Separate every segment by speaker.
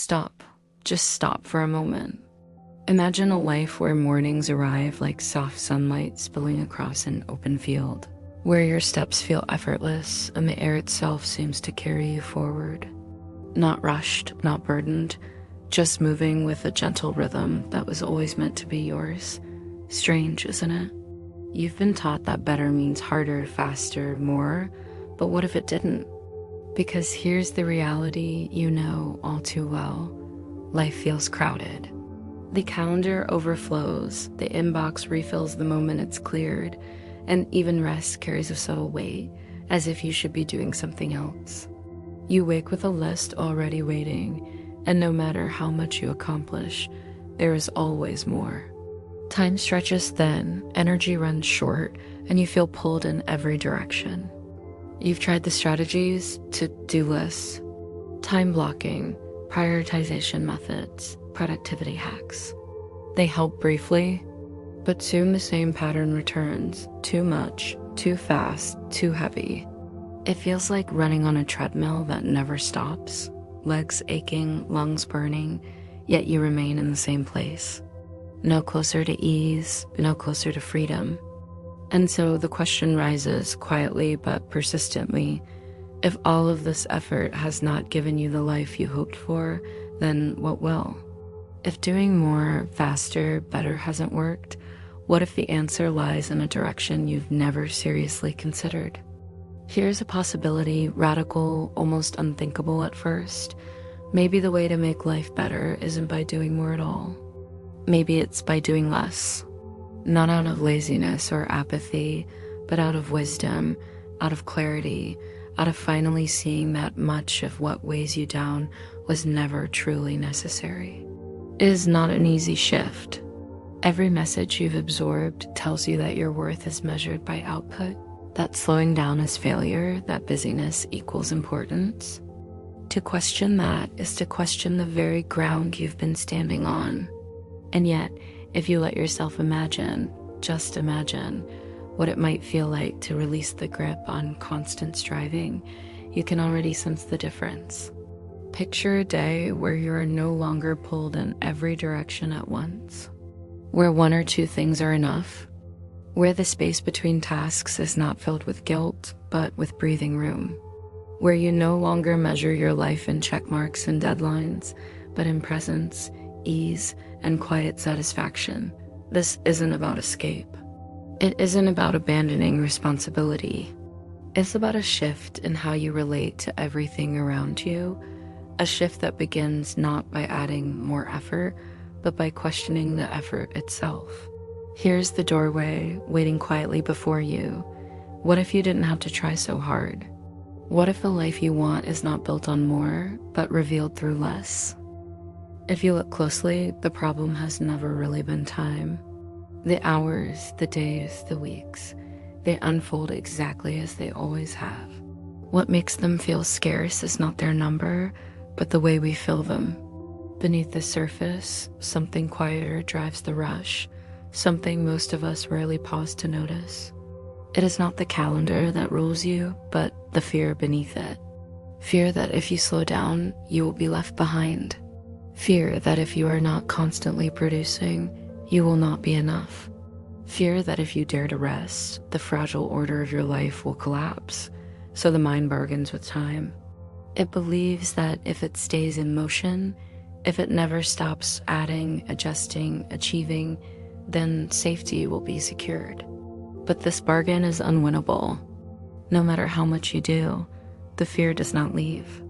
Speaker 1: Stop. Just stop for a moment. Imagine a life where mornings arrive like soft sunlight spilling across an open field, where your steps feel effortless and the air itself seems to carry you forward. Not rushed, not burdened, just moving with a gentle rhythm that was always meant to be yours. Strange, isn't it? You've been taught that better means harder, faster, more, but what if it didn't? Because here's the reality you know all too well. Life feels crowded. The calendar overflows, the inbox refills the moment it's cleared, and even rest carries a subtle weight, as if you should be doing something else. You wake with a list already waiting, and no matter how much you accomplish, there is always more. Time stretches thin, energy runs short, and you feel pulled in every direction. You've tried the strategies, to-do lists, time blocking, prioritization methods, productivity hacks. They help briefly, but soon the same pattern returns. Too much, too fast, too heavy. It feels like running on a treadmill that never stops, legs aching, lungs burning, yet you remain in the same place. No closer to ease, no closer to freedom. And so the question rises quietly but persistently, if all of this effort has not given you the life you hoped for, then what will? If doing more, faster, better hasn't worked, what if the answer lies in a direction you've never seriously considered? Here's a possibility, radical, almost unthinkable at first. Maybe the way to make life better isn't by doing more at all. Maybe it's by doing less. Not out of laziness or apathy, but out of wisdom, out of clarity, out of finally seeing that much of what weighs you down was never truly necessary. It is not an easy shift. Every message you've absorbed tells you that your worth is measured by output, that slowing down is failure, that busyness equals importance. To question that is to question the very ground you've been standing on. And yet, if you let yourself imagine, just imagine, what it might feel like to release the grip on constant striving, you can already sense the difference. Picture a day where you are no longer pulled in every direction at once, where one or two things are enough, where the space between tasks is not filled with guilt, but with breathing room, where you no longer measure your life in check marks and deadlines, but in presence, ease, and quiet satisfaction. This isn't about escape. It isn't about abandoning responsibility. It's about a shift in how you relate to everything around you, a shift that begins not by adding more effort, but by questioning the effort itself. Here's the doorway waiting quietly before you. What if you didn't have to try so hard? What if the life you want is not built on more, but revealed through less? If you look closely, the problem has never really been time. The hours, the days, the weeks, they unfold exactly as they always have. What makes them feel scarce is not their number, but the way we fill them. Beneath the surface, something quieter drives the rush, something most of us rarely pause to notice. It is not the calendar that rules you, but the fear beneath it. Fear that if you slow down, you will be left behind. Fear that if you are not constantly producing, you will not be enough. Fear that if you dare to rest, the fragile order of your life will collapse. So the mind bargains with time. It believes that if it stays in motion, if it never stops adding, adjusting, achieving, then safety will be secured. But this bargain is unwinnable. No matter how much you do, the fear does not leave.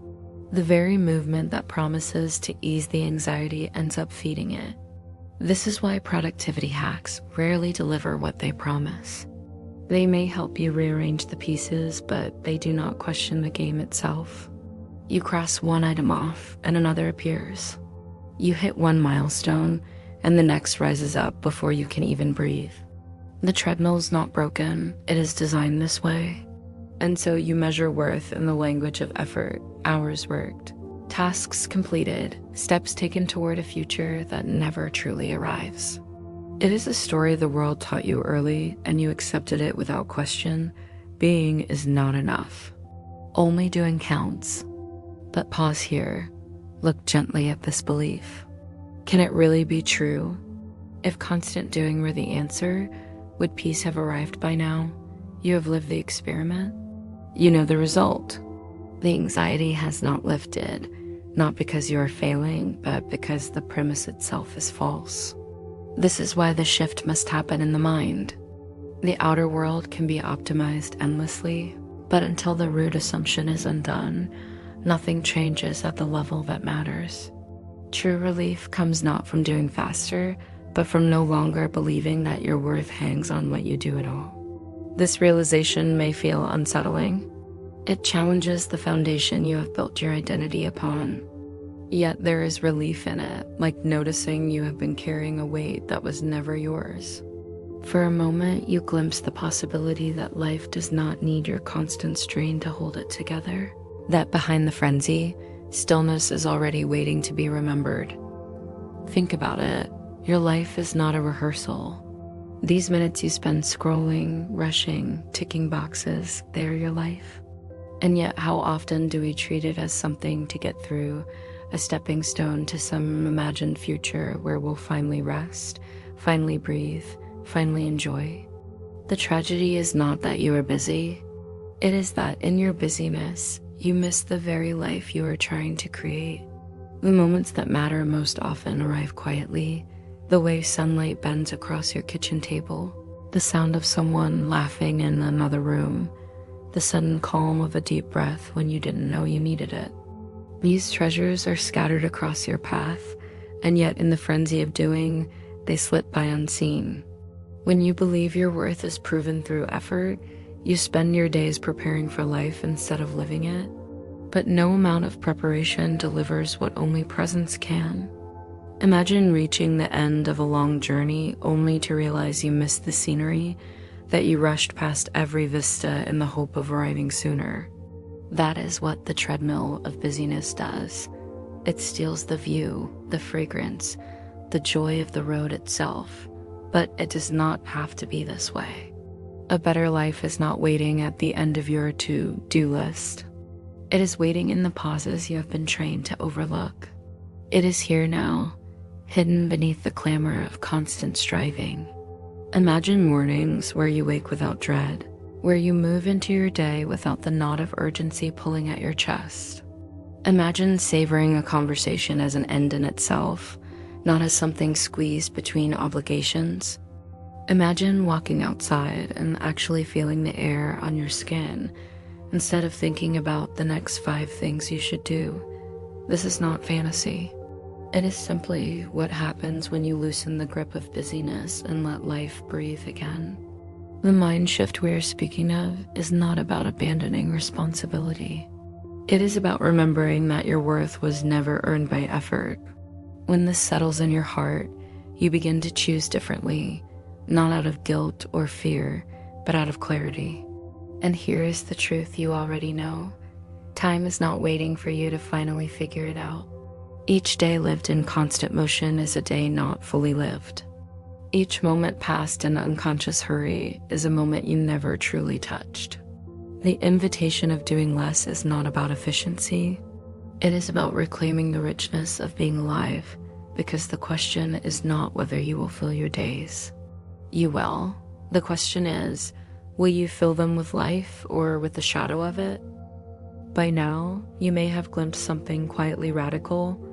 Speaker 1: The very movement that promises to ease the anxiety ends up feeding it. This is why productivity hacks rarely deliver what they promise. They may help you rearrange the pieces, but they do not question the game itself. You cross one item off and another appears. You hit one milestone and the next rises up before you can even breathe. The treadmill is not broken, it is designed this way. And so you measure worth in the language of effort, hours worked, tasks completed, steps taken toward a future that never truly arrives. It is a story the world taught you early and you accepted it without question. Being is not enough. Only doing counts. But pause here. Look gently at this belief. Can it really be true? If constant doing were the answer, would peace have arrived by now? You have lived the experiment. You know the result. The anxiety has not lifted, not because you are failing, but because the premise itself is false. This is why the shift must happen in the mind. The outer world can be optimized endlessly, but until the root assumption is undone, nothing changes at the level that matters. True relief comes not from doing faster, but from no longer believing that your worth hangs on what you do at all. This realization may feel unsettling. It challenges the foundation you have built your identity upon. Yet there is relief in it, like noticing you have been carrying a weight that was never yours. For a moment, you glimpse the possibility that life does not need your constant strain to hold it together. That behind the frenzy, stillness is already waiting to be remembered. Think about it. Your life is not a rehearsal. These minutes you spend scrolling, rushing, ticking boxes, they're your life. And yet, how often do we treat it as something to get through, a stepping stone to some imagined future where we'll finally rest, finally breathe, finally enjoy? The tragedy is not that you are busy. It is that in your busyness, you miss the very life you are trying to create. The moments that matter most often arrive quietly, the way sunlight bends across your kitchen table, the sound of someone laughing in another room, the sudden calm of a deep breath when you didn't know you needed it. These treasures are scattered across your path, and yet in the frenzy of doing, they slip by unseen. When you believe your worth is proven through effort, you spend your days preparing for life instead of living it. But no amount of preparation delivers what only presence can. Imagine reaching the end of a long journey only to realize you missed the scenery, that you rushed past every vista in the hope of arriving sooner. That is what the treadmill of busyness does. It steals the view, the fragrance, the joy of the road itself. But it does not have to be this way. A better life is not waiting at the end of your to-do list. It is waiting in the pauses you have been trained to overlook. It is here now, hidden beneath the clamor of constant striving. Imagine mornings where you wake without dread, where you move into your day without the knot of urgency pulling at your chest. Imagine savoring a conversation as an end in itself, not as something squeezed between obligations. Imagine walking outside and actually feeling the air on your skin, instead of thinking about the next 5 things you should do. This is not fantasy. It is simply what happens when you loosen the grip of busyness and let life breathe again. The mind shift we are speaking of is not about abandoning responsibility. It is about remembering that your worth was never earned by effort. When this settles in your heart, you begin to choose differently, not out of guilt or fear, but out of clarity. And here is the truth you already know. Time is not waiting for you to finally figure it out. Each day lived in constant motion is a day not fully lived. Each moment passed in unconscious hurry is a moment you never truly touched. The invitation of doing less is not about efficiency. It is about reclaiming the richness of being alive, because the question is not whether you will fill your days. You will. The question is, will you fill them with life or with the shadow of it? By now, you may have glimpsed something quietly radical.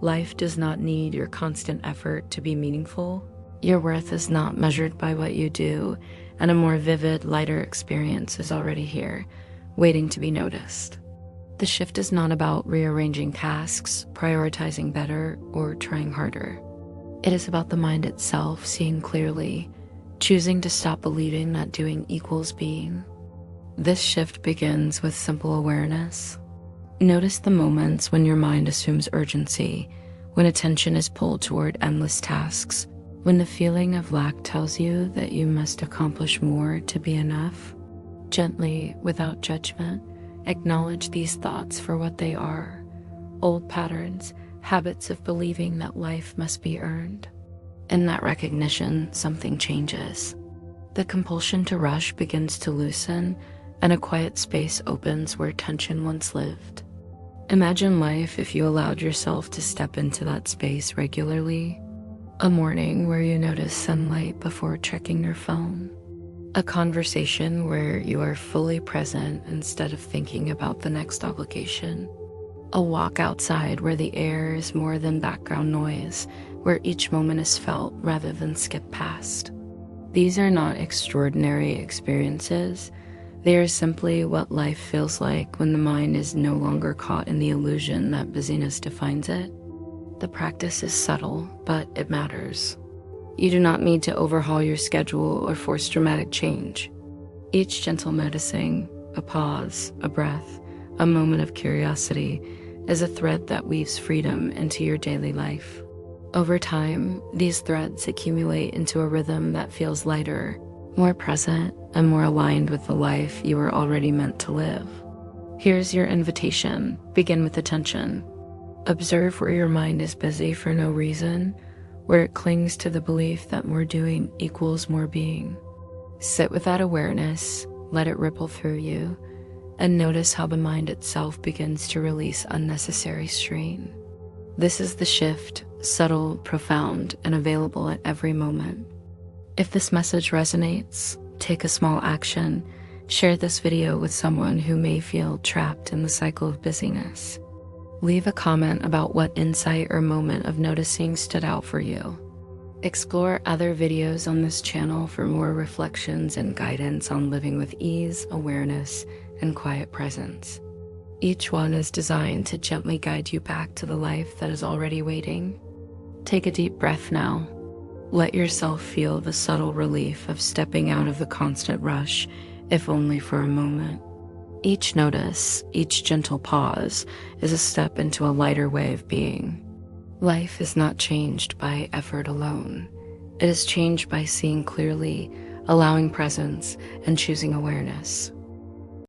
Speaker 1: Life does not need your constant effort to be meaningful. Your worth is not measured by what you do, and a more vivid, lighter experience is already here, waiting to be noticed. The shift is not about rearranging tasks, prioritizing better, or trying harder. It is about the mind itself seeing clearly, choosing to stop believing that doing equals being. This shift begins with simple awareness. Notice the moments when your mind assumes urgency, when attention is pulled toward endless tasks, when the feeling of lack tells you that you must accomplish more to be enough. Gently, without judgment, acknowledge these thoughts for what they are: old patterns, habits of believing that life must be earned. In that recognition, something changes. The compulsion to rush begins to loosen, and a quiet space opens where tension once lived. Imagine life if you allowed yourself to step into that space regularly. A morning where you notice sunlight before checking your phone. A conversation where you are fully present instead of thinking about the next obligation. A walk outside where the air is more than background noise, where each moment is felt rather than skipped past. These are not extraordinary experiences. They are simply what life feels like when the mind is no longer caught in the illusion that busyness defines it. The practice is subtle, but it matters. You do not need to overhaul your schedule or force dramatic change. Each gentle noticing, a pause, a breath, a moment of curiosity, is a thread that weaves freedom into your daily life. Over time, these threads accumulate into a rhythm that feels lighter, more present, and more aligned with the life you are already meant to live. Here's your invitation. Begin with attention. Observe where your mind is busy for no reason, where it clings to the belief that more doing equals more being. Sit with that awareness, let it ripple through you, and notice how the mind itself begins to release unnecessary strain. This is the shift, subtle, profound, and available at every moment. If this message resonates, take a small action. Share this video with someone who may feel trapped in the cycle of busyness. Leave a comment about what insight or moment of noticing stood out for you. Explore other videos on this channel for more reflections and guidance on living with ease, awareness, and quiet presence. Each one is designed to gently guide you back to the life that is already waiting. Take a deep breath now. Let yourself feel the subtle relief of stepping out of the constant rush, if only for a moment. Each notice, each gentle pause, is a step into a lighter way of being. Life is not changed by effort alone. It is changed by seeing clearly, allowing presence, and choosing awareness.